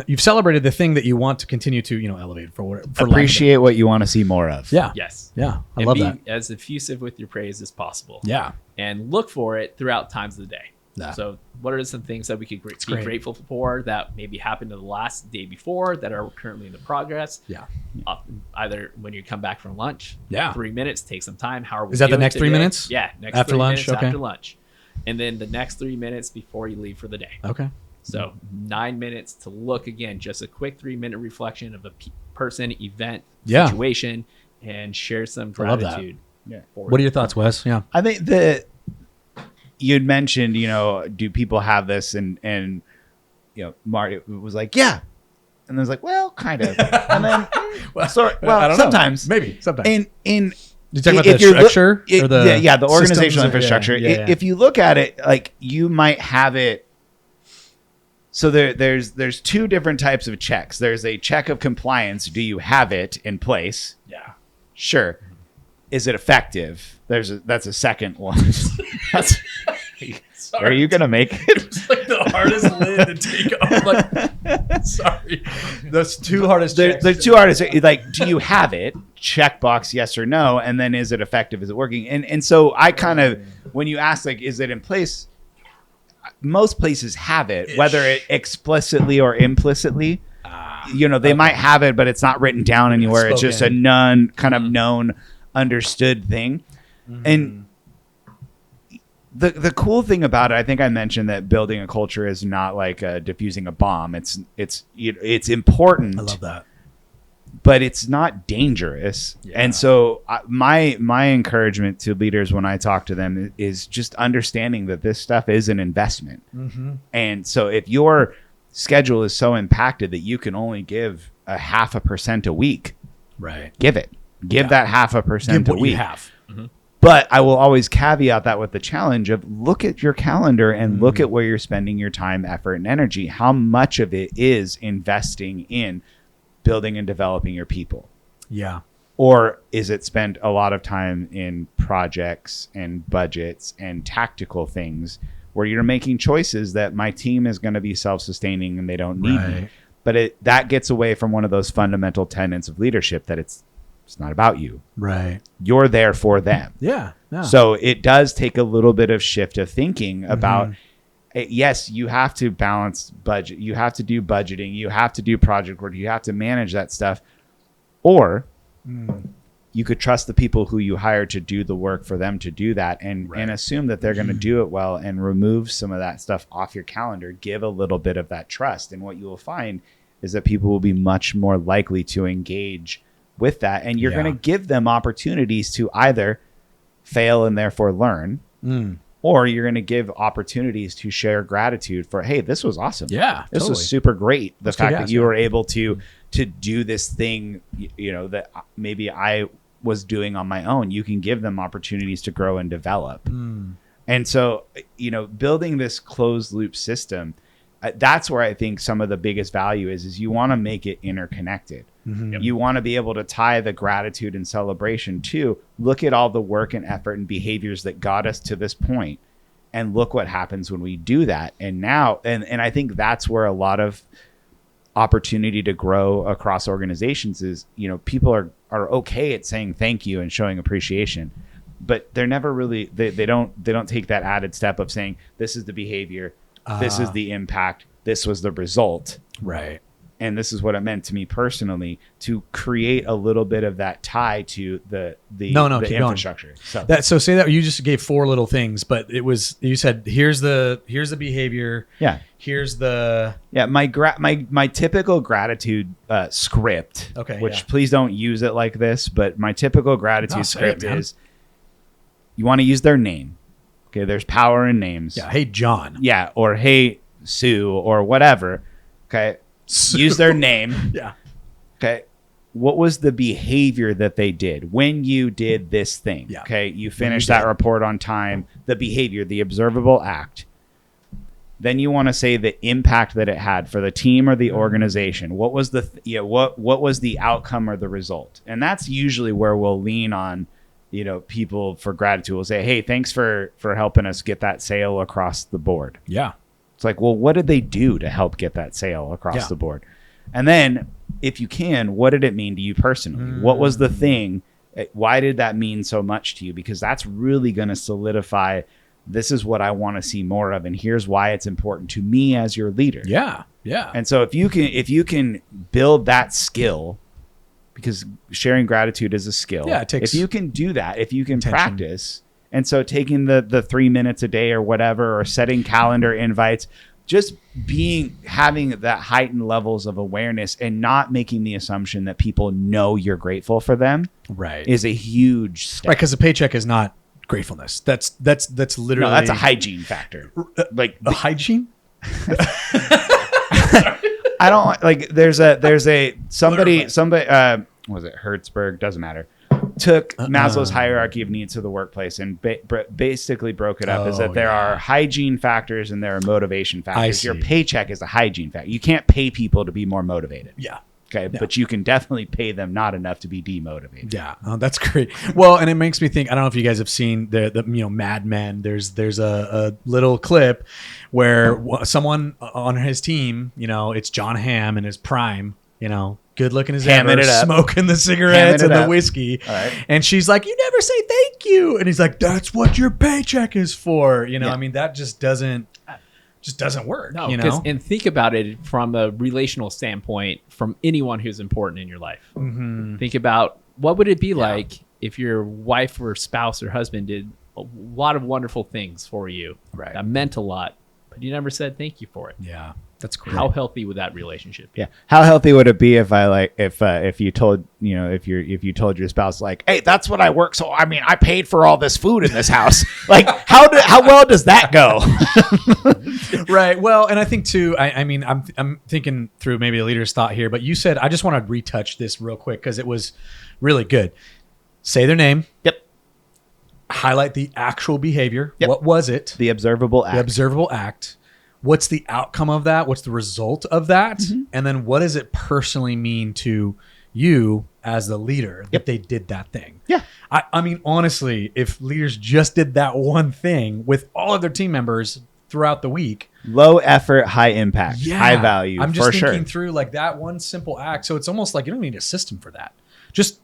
You've celebrated the thing that you want to continue to elevate for appreciate what you want to see more of. Yeah. Yes. Yeah. I love that. As effusive with your praise as possible. Yeah. And look for it throughout times of the day. Yeah. So what are some things that we could be grateful for that maybe happened the last day before that are currently in the progress? Yeah. Either when you come back from lunch, 3 minutes, take some time. How are we Is that the doing next today? 3 minutes? Yeah. Next after 3 lunch. minutes after lunch. And then the next 3 minutes before you leave for the day. Okay. So 9 minutes to look again, just a quick 3 minute reflection of a person, event, situation, and share some gratitude. Yeah. What are your thoughts, Wes? Yeah. I think you'd mentioned, do people have this? And Marty was like, yeah. And I was like, well, kind of. And then, I don't know. sometimes. Maybe. Sometimes. You talking about the structure? Or the organizational systems? infrastructure. Yeah. If you look at it, like, you might have it. So there's 2 different types of checks. There's a check of compliance. Do you have it in place? Yeah. Sure. Is it effective? That's a second one. Are you gonna make it? It's like the hardest lid to take off. Like, sorry, those 2 hardest. There's 2 hardest. Like, do you have it? checkbox, yes or no, and then is it effective? Is it working? And so I kind of, when you ask like, is it in place? Most places have it, whether it explicitly or implicitly. They might have it, but it's not written down anywhere. It's just a known, understood thing. And the cool thing about it, I think I mentioned that building a culture is not like diffusing a bomb. It's important. I love that. But it's not dangerous. Yeah. And so my encouragement to leaders when I talk to them is just understanding that this stuff is an investment. And so if your schedule is so impacted that you can only give 0.5% a week, right? Give it. Give that 0.5% a week. You have. But I will always caveat that with the challenge of look at your calendar and look at where you're spending your time, effort, and energy. How much of it is investing in building and developing your people? Yeah. Or is it spent a lot of time in projects and budgets and tactical things where you're making choices that my team is going to be self-sustaining and they don't need me? But that gets away from one of those fundamental tenets of leadership that it's not about you. Right. You're there for them. Yeah. So it does take a little bit of shift of thinking about, yes, you have to balance budget. You have to do budgeting. You have to do project work. You have to manage that stuff. Or you could trust the people who you hire to do the work for them to do that and assume that they're going to do it well and remove some of that stuff off your calendar. Give a little bit of that trust. And what you will find is that people will be much more likely to engage with that. And you're going to give them opportunities to either fail and therefore learn, or you're going to give opportunities to share gratitude for, hey, this was awesome. Yeah, this was super great. The fact that you were able to do this thing, that maybe I was doing on my own, you can give them opportunities to grow and develop. And so, building this closed loop system, that's where I think some of the biggest value is you want to make it interconnected. You want to be able to tie the gratitude and celebration to look at all the work and effort and behaviors that got us to this point, and look what happens when we do that. And now, and I think that's where a lot of opportunity to grow across organizations is, people are okay at saying thank you and showing appreciation, but they're never really, they don't take that added step of saying, this is the behavior, this is the impact, this was the result. Right. And this is what it meant to me personally, to create a little bit of that tie to the infrastructure. So say that you just gave 4 little things, but it was, you said, here's the behavior. Yeah. Here's the, my typical gratitude script, which please don't use it like this, but my typical gratitude script is, you want to use their name. Okay. There's power in names. Yeah. Hey, John. Yeah. Or hey, Sue, or whatever. Okay. Use their name. Yeah. Okay. What was the behavior that they did when you did this thing? Yeah. Okay. You finished that report on time, the behavior, the observable act. Then you want to say the impact that it had for the team or the organization. What was the, what was the outcome or the result? And that's usually where we'll lean on, people for gratitude. We'll say, hey, thanks for helping us get that sale across the board. Yeah. It's like, well, what did they do to help get that sale across the board? And then if you can, what did it mean to you personally? What was the thing? Why did that mean so much to you? Because that's really going to solidify, this is what I want to see more of. And here's why it's important to me as your leader. Yeah. Yeah. And so if you can build that skill, because sharing gratitude is a skill. Yeah. If you can do that, if you can practice. And so taking the 3 minutes a day or whatever, or setting calendar invites, just having that heightened levels of awareness and not making the assumption that people know you're grateful for them, right, is a huge step. Right, because the paycheck is not gratefulness. That's literally, no, that's a hygiene factor. Like a hygiene. I don't like. There's somebody. Was it Hertzberg? Doesn't matter. Took Maslow's hierarchy of needs to the workplace and basically broke it up, is that there are hygiene factors and there are motivation factors. Your paycheck is a hygiene factor. You can't pay people to be more motivated. Yeah. Okay. Yeah. But you can definitely pay them not enough to be demotivated. Yeah. Oh, that's great. Well, and it makes me think, I don't know if you guys have seen the Mad Men. There's a little clip where someone on his team, it's John Hamm in his prime, good looking as Hamming ever, it up. smoking the cigarettes Hamming and it the up. whiskey. All right. And she's like, you never say thank you. And he's like, that's what your paycheck is for. You know, Yeah. I mean, that just doesn't work. No, you know? and think about it from a relational standpoint from anyone who's important in your life. Mm-hmm. Think about what would it be like if your wife or spouse or husband did a lot of wonderful things for you Right. that meant a lot, but you never said thank you for it. Yeah, that's great. How healthy would that relationship be? Yeah. How healthy would it be if you told, you know, if you told your spouse like, hey, that's what I work. So, I mean, I paid for all this food in this house. Like how well does that go? Right. Well, and I think too, I mean, I'm thinking through maybe a leader's thought here, but you said, I just want to retouch this real quick because it was really good. Say their name. Yep. Highlight the actual behavior. Yep. What was it? The observable act. The observable act. What's the outcome of that? What's the result of that? Mm-hmm. And then what does it personally mean to you as the leader that they did that thing? Yeah. I mean, honestly, if leaders just did that one thing with all of their team members throughout the week, Low effort, high impact, high value. I'm just for thinking sure. through like that one simple act. So it's almost like you don't need a system for that. Just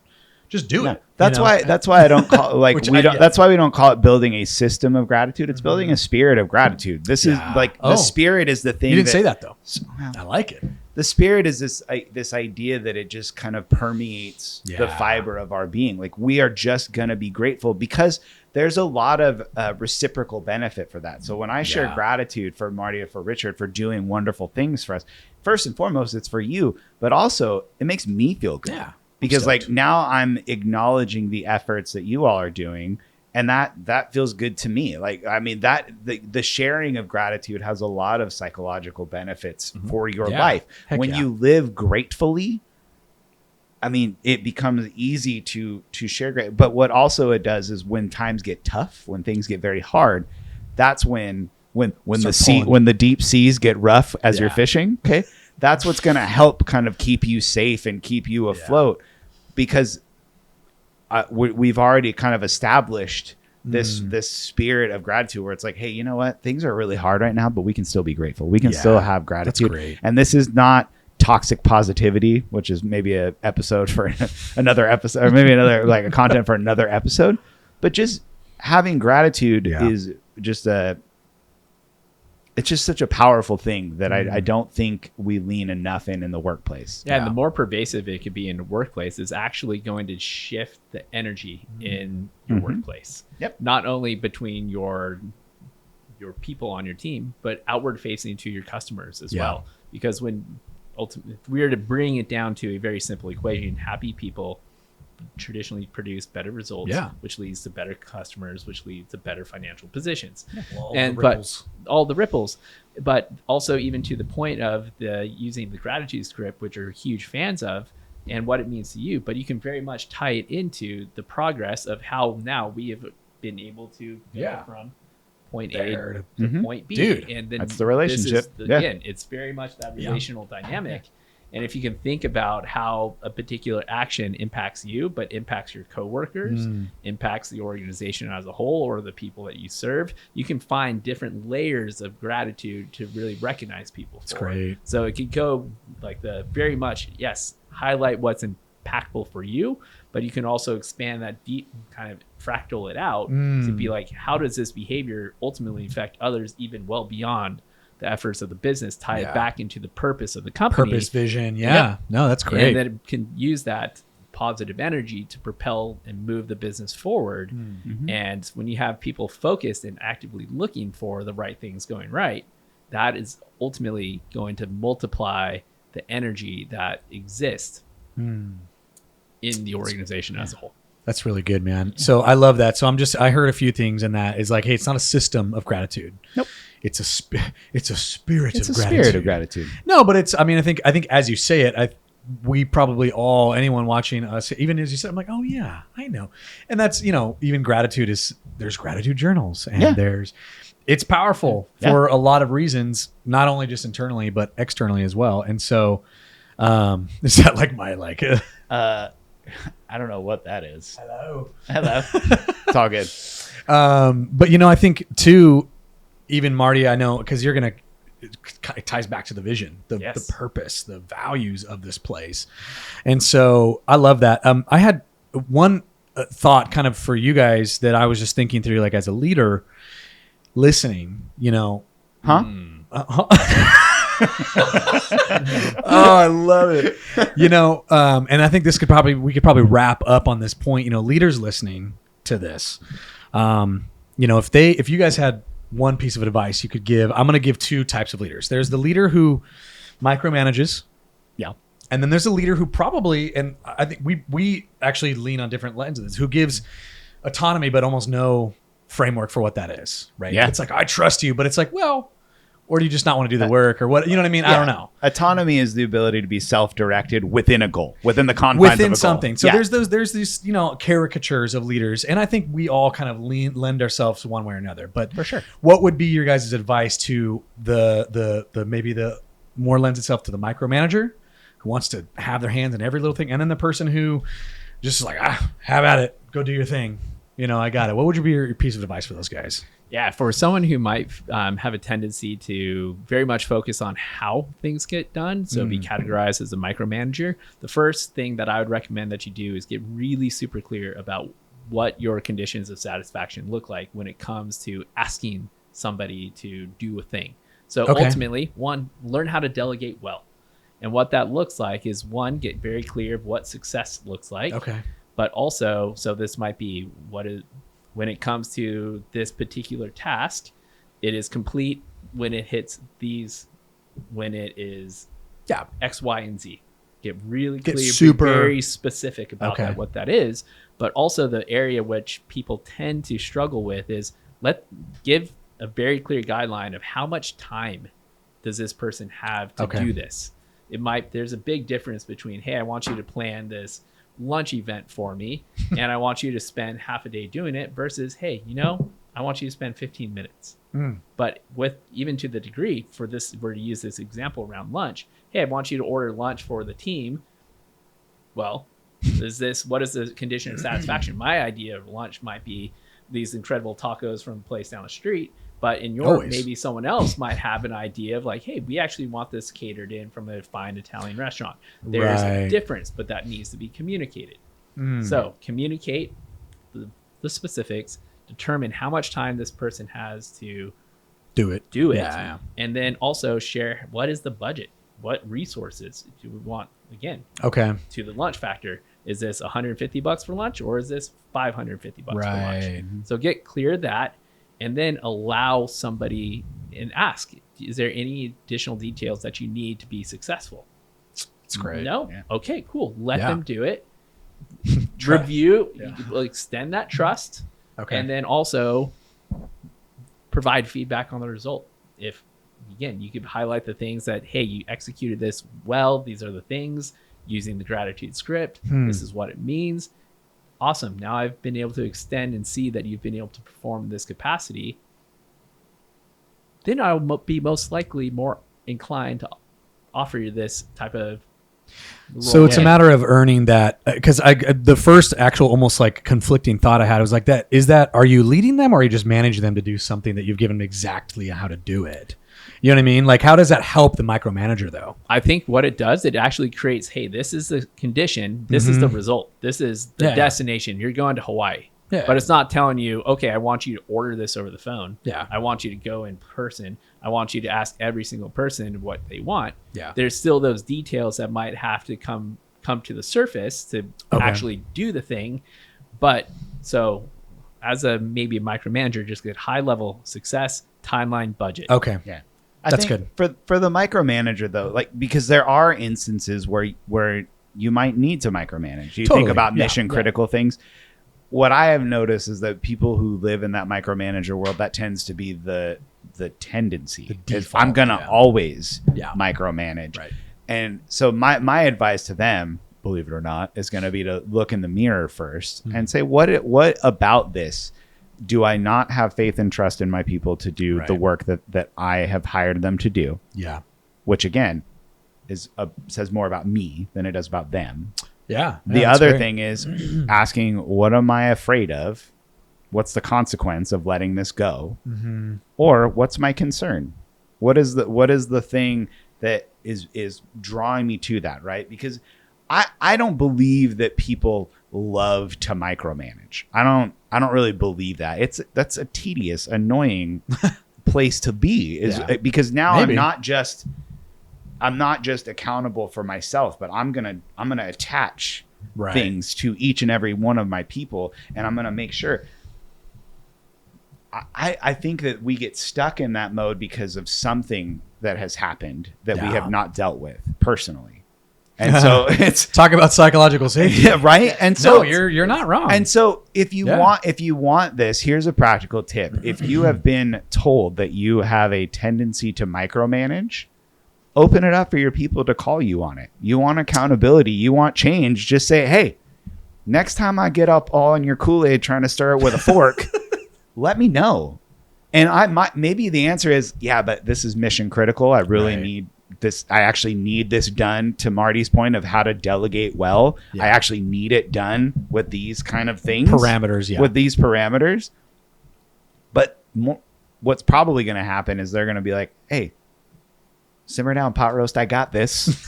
do No, it. that's you know? why. That's why I don't call like Which we I don't. get. That's why we don't call it building a system of gratitude. It's building a spirit of gratitude. This Yeah. is like Oh. the spirit is the thing. You didn't say that though. Well, I like it. the spirit is this idea that it just kind of permeates the Yeah. fiber of our being. Like we are just gonna be grateful because there's a lot of reciprocal benefit for that. So when I share Yeah. gratitude for Marty or for Richard for doing wonderful things for us, first and foremost, it's for you, but also it makes me feel good. Yeah. Because stoked. like now I'm acknowledging the efforts that you all are doing, and that feels good to me. Like I mean that the sharing of gratitude has a lot of psychological benefits for your Mm-hmm. Yeah. life. Heck When yeah. you live gratefully, I mean it becomes easy to share great. But what also it does is when times get tough, when things get very hard, that's when Start pulling. the deep seas get rough as you're Yeah. fishing. Okay, that's what's going to help kind of keep you safe and keep you afloat, because we've already kind of established this spirit of gratitude where it's like, hey, you know what? Things are really hard right now, but we can still be grateful. We can Yeah, still have that's gratitude. great. And this is not toxic positivity, which is maybe a episode for another episode, or maybe another like a content for another episode. But just having gratitude Yeah. is just it's just such a powerful thing that I don't think we lean enough in the workplace. Yeah, and Yeah. the more pervasive it could be in the workplace is actually going to shift the energy in your workplace. Yep. Not only between your people on your team, but outward facing to your customers as Yeah. well. Because when ultimately, if we were to bring it down to a very simple equation, happy people traditionally produce better results, Yeah. which leads to better customers, which leads to better financial positions. Well, And the but ripples. all the ripples, but also even to the point of the using the gratitude script, which are huge fans of, and what it means to you. But you can very much tie it into the progress of how now we have been able to go Yeah. from point There A to point B. Dude, and then that's the this is relationship. Yeah. again, it's very much that relational dynamic. And if you can think about how a particular action impacts you, but impacts your coworkers, impacts the organization as a whole, or the people that you serve, you can find different layers of gratitude to really recognize people. That's great. So it could go like the very much, yes, highlight what's impactful for you, but you can also expand that deep kind of fractal it out to be like, how does this behavior ultimately affect others even well beyond the efforts of the business, tie Yeah. it back into the purpose of the company. Purpose, vision. Yeah. No, that's great. And then it can use that positive energy to propel and move the business forward. And when you have people focused and actively looking for the right things going right, that is ultimately going to multiply the energy that exists in the organization as a whole. That's really good, man. So I love that. So I heard a few things in that is like, hey, it's not a system of gratitude. Nope. It's a spirit It's of a gratitude. spirit of gratitude. No, but it's, I mean, I think as you say it, we probably all, anyone watching us, even as you said, I'm like, oh yeah, I know. And that's, even gratitude there's gratitude journals and Yeah. it's powerful Yeah. for a lot of reasons, not only just internally, but externally as well. And so, is that like my, I don't know what that is. hello. Hello. It's all good. But I think too, even Marty, I know, because you're gonna it ties back to the vision, the Yes. purpose, the values of this place. And so I love that. I had one thought kind of for you guys that I was just thinking through, like as a leader listening, Huh? Oh, I love it. And I think we could probably wrap up on this point, leaders listening to this. If you guys had one piece of advice you could give, I'm going to give two types of leaders. There's the leader who micromanages. Yeah. And then there's a leader who probably, and I think we actually lean on different lenses, who gives autonomy, but almost no framework for what that is. Right. Yeah. It's like, I trust you, but it's like, well, or do you just not want to do the work or what? You know what I mean? I don't know. Autonomy is the ability to be self-directed within a goal, within the confines of a Within goal. something. So Yeah. there's these, caricatures of leaders. And I think we all kind of lend ourselves one way or another. But For sure. what would be your guys' advice to the maybe the more lends itself to the micromanager who wants to have their hands in every little thing, and then the person who just is like, have at it, go do your thing. I got it. What would be your piece of advice for those guys? Yeah, for someone who might have a tendency to very much focus on how things get done, so be categorized as a micromanager, the first thing that I would recommend that you do is get really super clear about what your conditions of satisfaction look like when it comes to asking somebody to do a thing. So Okay. ultimately, one, learn how to delegate well. And what that looks like is, one, get very clear of what success looks like. Okay. But also, so this might be when it comes to this particular task, it is complete when it hits these, when it is X, Y, and Z. Get really clear, be very specific about that, what that is. But also the area which people tend to struggle with is give a very clear guideline of how much time does this person have to do this. There's a big difference between, hey, I want you to plan this lunch event for me and I want you to spend half a day doing it, versus, hey, I want you to spend 15 minutes. But with even to the degree for this, we're to use this example around lunch. Hey, I want you to order lunch for the team. Well, what is the condition of satisfaction? My idea of lunch might be these incredible tacos from the place down the street. But maybe someone else might have an idea of like, hey, we actually want this catered in from a fine Italian restaurant. There's a difference, but that needs to be communicated. So communicate the specifics, determine how much time this person has to do it. Yeah. And then also share, what is the budget? What resources do we want, again, to the lunch factor? Is this $150 for lunch, or is this $550 for lunch? So get clear of that. And then allow somebody and ask, is there any additional details that you need to be successful? It's great. No? Yeah. Okay, cool. Let them do it. Review, extend that trust. And then also provide feedback on the result. If, again, you could highlight the things that, hey, you executed this well. These are the things using the gratitude script. This is what it means. Awesome. Now I've been able to extend and see that you've been able to perform in this capacity. Then I'll be most likely more inclined to offer you this type of role. So it's a matter of earning that, because the first actual almost like conflicting thought I had was like, are you leading them, or are you just managing them to do something that you've given them exactly how to do it? You know what I mean? Like, how does that help the micromanager though? I think what it does, it actually creates, hey, this is the condition. This is the result. This is the destination. You're going to Hawaii. Yeah. But it's not telling you, okay, I want you to order this over the phone. Yeah. I want you to go in person. I want you to ask every single person what they want. Yeah. There's still those details that might have to come to the surface to actually do the thing. But so as maybe a micromanager, just get high level success, timeline, budget. Okay. Yeah. That's good. For the micromanager though, like, because there are instances where you might need to micromanage. You think about mission critical things. What I have noticed is that people who live in that micromanager world, that tends to be the tendency. The default, I'm gonna always micromanage. Right. And so my advice to them, believe it or not, is going to be to look in the mirror first and say, what about this do I not have faith and trust in my people to do the work that I have hired them to do? Yeah. Which again says more about me than it does about them. Yeah. The other thing is asking, what am I afraid of? What's the consequence of letting this go? Mm-hmm. Or what's my concern? What is the thing that is drawing me to that, right? Because I don't believe that people love to micromanage. I don't really believe that. That's a tedious, annoying place to be, because now Maybe. I'm not just accountable for myself, but I'm gonna attach things to each and every one of my people, and I'm gonna make sure. I think that we get stuck in that mode because of something that has happened that we have not dealt with personally. And so it's talk about psychological safety. Yeah, right. And so no, you're not wrong. And so if you want this, here's a practical tip. If you have been told that you have a tendency to micromanage, open it up for your people to call you on it. You want accountability, you want change, just say, hey, next time I get up all in your Kool-Aid trying to stir it with a fork, let me know. And maybe the answer is, yeah, but this is mission critical. I really need this. I actually need this done, to Marty's point of how to delegate well. I actually need it done with these kind of things. Parameters, with these parameters. But what's probably going to happen is they're going to be like, hey, simmer down, pot roast. I got this.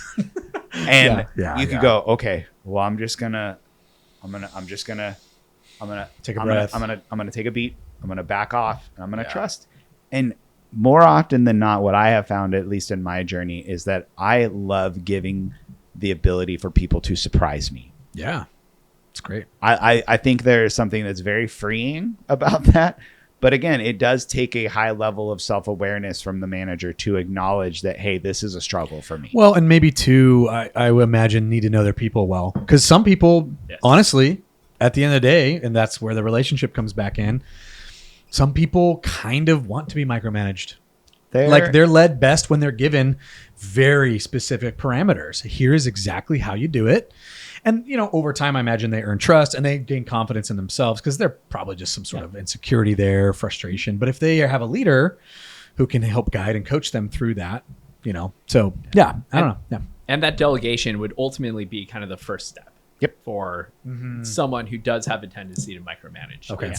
And you could go, okay, well, I'm just going to take a breath. I'm going to take a beat. I'm going to back off, and I'm going to trust. And more often than not, what I have found, at least in my journey, is that I love giving the ability for people to surprise me. Yeah, it's great. I think there's something that's very freeing about that. But again, it does take a high level of self-awareness from the manager to acknowledge that, hey, this is a struggle for me. Well, and maybe too, I would imagine, need to know their people well. Because some people, honestly, at the end of the day, and that's where the relationship comes back in, some people kind of want to be micromanaged. They're led best when they're given very specific parameters. Here's exactly how you do it. And, over time, I imagine they earn trust and they gain confidence in themselves, because they're probably just some sort of insecurity there, frustration. But if they have a leader who can help guide and coach them through that, so I don't know. Yeah. And that delegation would ultimately be kind of the first step. For someone who does have a tendency to micromanage. Okay.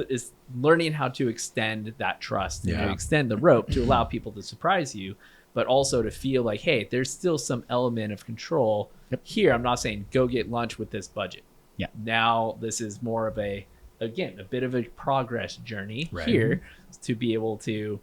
It's learning how to extend that trust and to extend the rope to allow people to surprise you, but also to feel like, hey, there's still some element of control here. I'm not saying go get lunch with this budget. Yeah. Now this is more of a bit of a progress journey here to be able to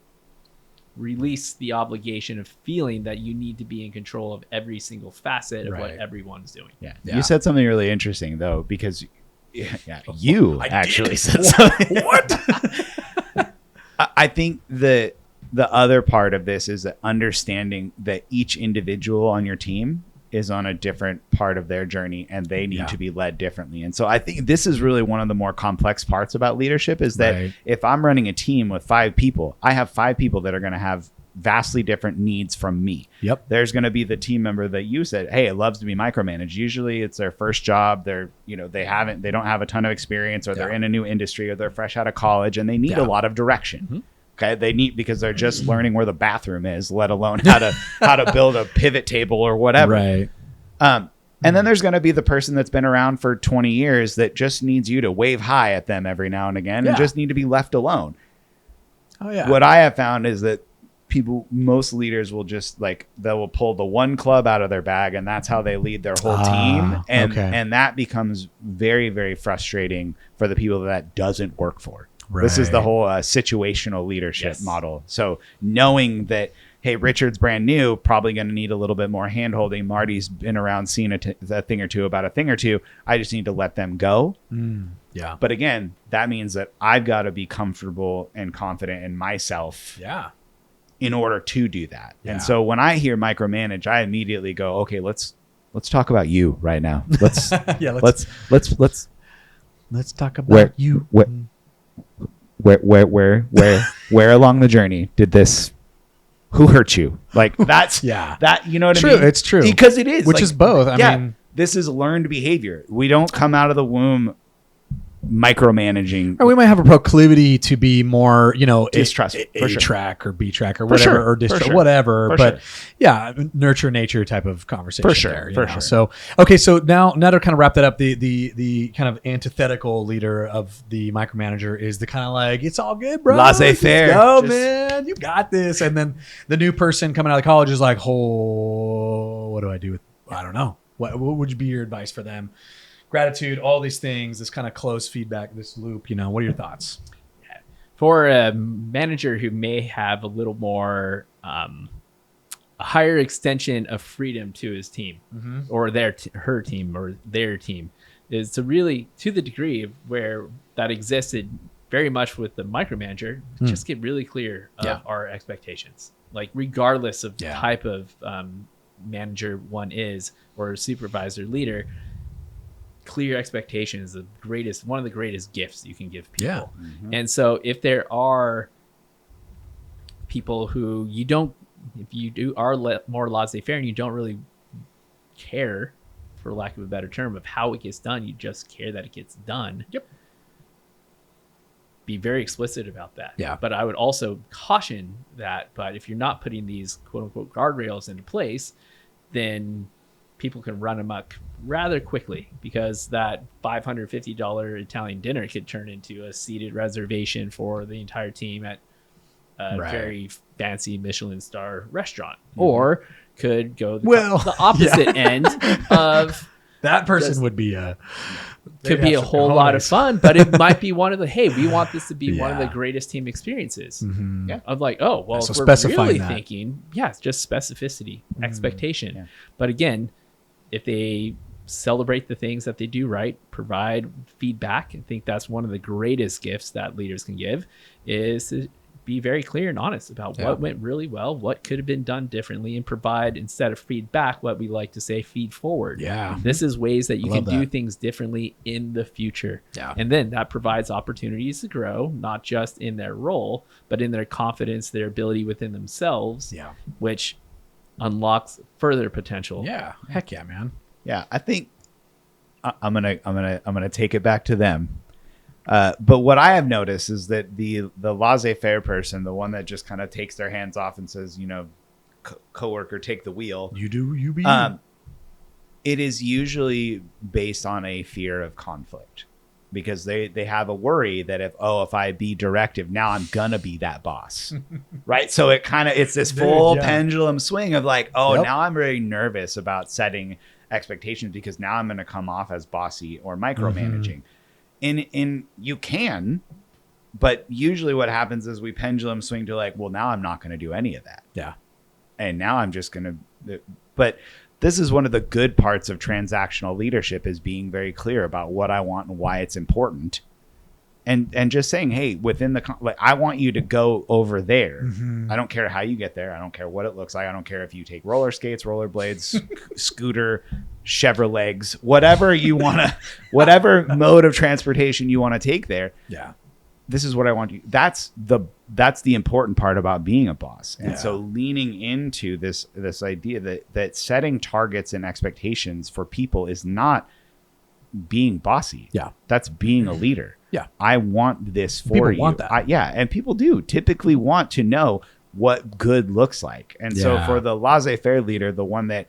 release the obligation of feeling that you need to be in control of every single facet of what everyone's doing. Yeah. You said something really interesting, though, because you actually said something. What? I think the other part of this is that understanding that each individual on your team is on a different part of their journey, and they need to be led differently. And so I think this is really one of the more complex parts about leadership, is that if I'm running a team with 5 people, I have 5 people that are going to have vastly different needs from me. There's going to be the team member that you said, hey, it loves to be micromanaged. Usually it's their first job. They don't have a ton of experience, or they're in a new industry, or they're fresh out of college, and they need a lot of direction. Okay, they need, because they're just learning where the bathroom is, let alone how to build a pivot table or whatever. And then there's going to be the person that's been around for 20 years that just needs you to wave hi at them every now and again and just need to be left alone. What I have found is that most leaders will just they will pull the one club out of their bag, and that's how they lead their whole team. And that becomes very, very frustrating for the people that doesn't work for. This is the whole situational leadership model. So knowing that, hey, Richard's brand new, probably going to need a little bit more hand-holding. Marty's been around, seen a thing or two about a thing or two. I just need to let them go. But again, that means that I've got to be comfortable and confident in myself in order to do that. And so when I hear micromanage, I immediately go, okay, let's talk about you right now. Let's let's talk about you. Where along the journey did this, who hurt you? That's that, you know what I mean? It's true. Because it is. Which is both. I mean, this is learned behavior. We don't come out of the womb micromanaging. Or we might have a proclivity to be more, Distrustful, for A sure. track or B track or For whatever, sure, or for distrust, sure. whatever. For But sure. yeah, nurture nature type of conversation. For sure, there, for sure. So, okay. So now to kind of wrap that up, the kind of antithetical leader of the micromanager is the kind of like, it's all good, bro. Laissez-faire. Let's go, Just- man. You got this. And then the new person coming out of college is like, oh, what do I do with, I don't know. What would be your advice for them? Gratitude, all these things, this kind of close feedback, this loop, what are your thoughts? For a manager who may have a little more a higher extension of freedom to his team or her team or their team, is to really, to the degree of where that existed very much with the micromanager, just get really clear of our expectations, like regardless of the type of manager one is or supervisor leader. Clear expectations is one of the greatest gifts you can give people. Yeah. And so if there are people who if you are more laissez-faire and you don't really care, for lack of a better term, of how it gets done, you just care that it gets done. Yep. Be very explicit about that. Yeah. But I would also caution that, but if you're not putting these quote unquote guardrails into place, then people can run amok rather quickly, because that $550 Italian dinner could turn into a seated reservation for the entire team at a very fancy Michelin star restaurant, or could go the opposite end of that person would be could be a whole lot of fun, but it might be one of the, hey, we want this to be one of the greatest team experiences. Of like, oh, well, So if we're specifying really that. thinking, it's just specificity, expectation. Yeah. But again, if they celebrate the things that they do right, provide feedback, I think that's one of the greatest gifts that leaders can give, is to be very clear and honest about what went really well, what could have been done differently, and provide, instead of feedback, what we like to say, feed forward. Yeah. This is ways that you I can love do that. things differently in the future. Yeah. And then that provides opportunities to grow, not just in their role, but in their confidence, their ability within themselves, which unlocks further potential. Yeah. Heck yeah, man. Yeah, I think I'm gonna take it back to them. But what I have noticed is that the laissez-faire person, the one that just kind of takes their hands off and says, coworker, take the wheel. You do, you be. It is usually based on a fear of conflict, because they have a worry that if I be directive, now I'm gonna be that boss, right? So it's this full pendulum swing of like, now I'm very nervous about setting expectations, because now I'm going to come off as bossy or micromanaging. And you can, but usually what happens is we pendulum swing to like, well, now I'm not going to do any of that. Yeah. And now I'm just going to, but this is one of the good parts of transactional leadership, is being very clear about what I want and why it's important. And just saying, hey, within the, I want you to go over there. I don't care how you get there. I don't care what it looks like. I don't care if you take roller skates, rollerblades, scooter, Chevrolets, whatever you want to, whatever mode of transportation you want to take there. Yeah. This is what I want you. That's the important part about being a boss. And so leaning into this idea that setting targets and expectations for people is not being bossy. Yeah. That's being a leader. Yeah. I want this for People you. want that. And people do typically want to know what good looks like. And so for the laissez-faire leader, the one that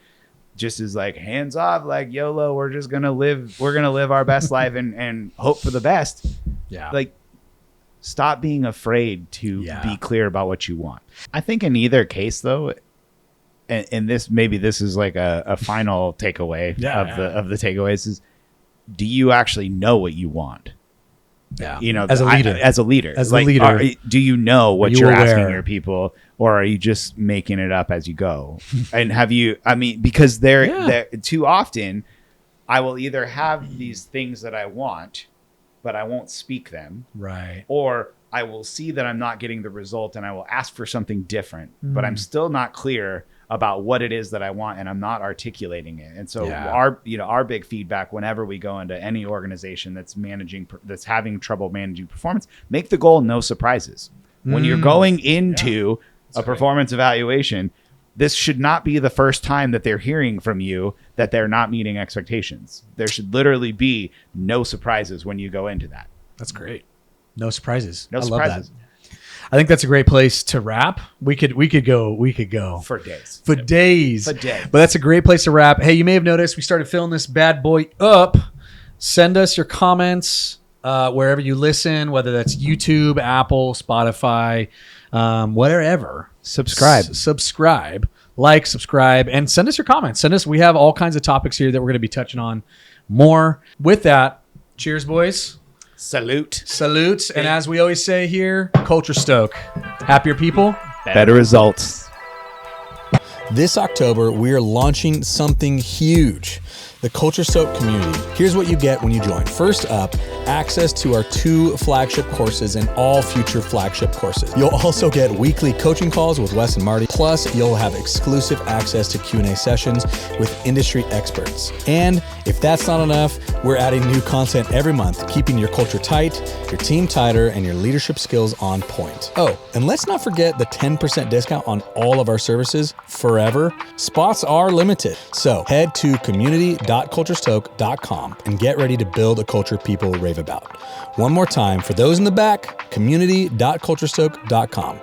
just is like hands off, like YOLO, we're gonna live our best life and hope for the best. Yeah. Like, stop being afraid to be clear about what you want. I think in either case, though, and this is like a final takeaway of the takeaways, is, do you actually know what you want? Yeah. As a leader, do you know what you're asking your people, or are you just making it up as you go? And because they're too often, I will either have these things that I want, but I won't speak them. Right. Or I will see that I'm not getting the result and I will ask for something different, but I'm still not clear about what it is that I want, and I'm not articulating it. And so our big feedback whenever we go into any organization that's having trouble managing performance, make the goal no surprises. When you're going into a performance evaluation, this should not be the first time that they're hearing from you that they're not meeting expectations. There should literally be no surprises when you go into that. That's great. No surprises. No I surprises. love that. I think that's a great place to wrap. We could go For days. for days. For days. But that's a great place to wrap. Hey, you may have noticed we started filling this bad boy up. Send us your comments wherever you listen, whether that's YouTube, Apple, Spotify, whatever. Subscribe, subscribe, and send us your comments. We have all kinds of topics here that we're going to be touching on more. With that, cheers, boys. Salute. And as we always say here, culture stoke. Happier people, Better results. This October, we are launching something huge. The Culture Stoke community. Here's what you get when you join. First up, access to our 2 flagship courses and all future flagship courses. You'll also get weekly coaching calls with Wes and Marty. Plus, you'll have exclusive access to Q&A sessions with industry experts. And if that's not enough, we're adding new content every month, keeping your culture tight, your team tighter, and your leadership skills on point. Oh, and let's not forget the 10% discount on all of our services forever. Spots are limited. So head to community.culturestoke.com and get ready to build a culture people rave about. One more time, for those in the back, community.culturestoke.com.